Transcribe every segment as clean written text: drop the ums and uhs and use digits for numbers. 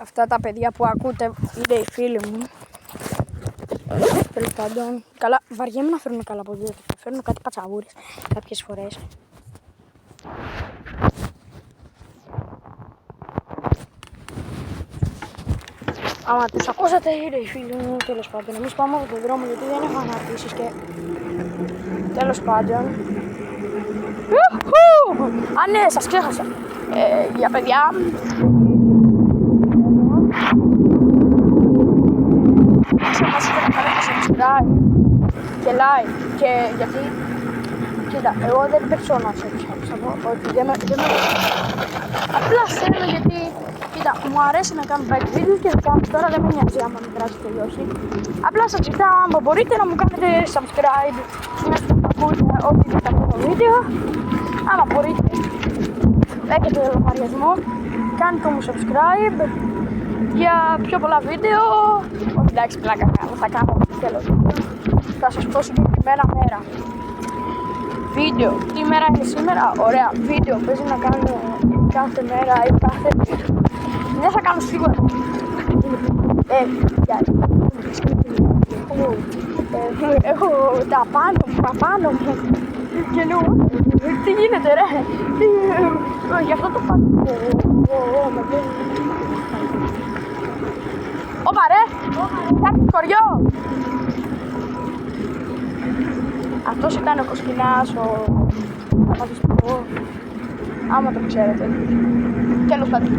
Αυτά τα παιδιά που ακούτε είναι οι φίλοι μου. Τέλος πάντων, καλά, βαριέμαι να φέρνω καλά από δύο. Φέρνω κάτι πατσαβούρες κάποιες φορές. Άμα τους ακούσατε είναι οι φίλοι μου, τέλος πάντων. Εμείς πάμε από τον δρόμο γιατί δεν έχω αναρτήσεις και... Τέλος πάντων. Α, ναι, σας ξέχασα. Για παιδιά. Ξεχάσετε να κάνετε subscribe και like και γιατί... Κοίτα, εγώ δεν παίξω να σας πω ότι δεν με... Απλά θέλω γιατί... Κοίτα, μου αρέσει να κάνω bike videos και θα κάνω τώρα, δεν με νοιάζει άμα με δράση τελειώσει. Απλά σας ζητάω άμα μπορείτε να μου κάνετε subscribe μέσα που ακούτε ό,τι δείτε αυτό το βίντεο. Άμα μπορείτε, έχετε λογαριασμό, κάντε μου subscribe για πιο πολλά βίντεο. Όχι, εντάξει, πλάκα κάνω, θα κάνω τέλος. Θα σας πω συγκεκριμένα μέρα. Βίντεο, τι μέρα είναι σήμερα, ωραία, βίντεο παίζει να κάνω κάθε μέρα ή κάθε... Δεν θα κάνω σίγουρα. Έχω τα πάνω μου και λέω, τι γίνεται ρε, γι' αυτό το πάνω. Όπα ρε, κάτι χωριό. Αυτός ήταν ο Κοσκινάς, άμα το ξέρετε. Τέλος πάντων.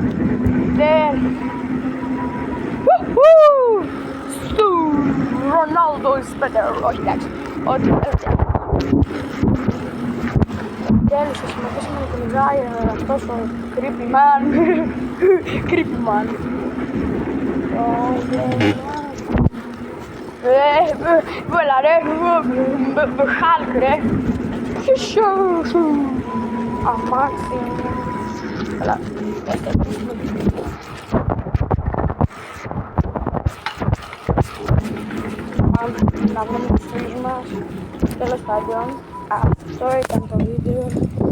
Στου Ρονάλντο is better. Όχι, εντάξει. Ό,τι θέλετε. Τέλος, θα συμμετέχουμε να κυνηγάει αυτός ο creepy man. Creepy man. Voilà ρε, Hulk ρε. Αμάξι. Καλά. Να βρούμε τους φίλους μας. Τέλος πάντων, αυτό ήταν το βίντεο.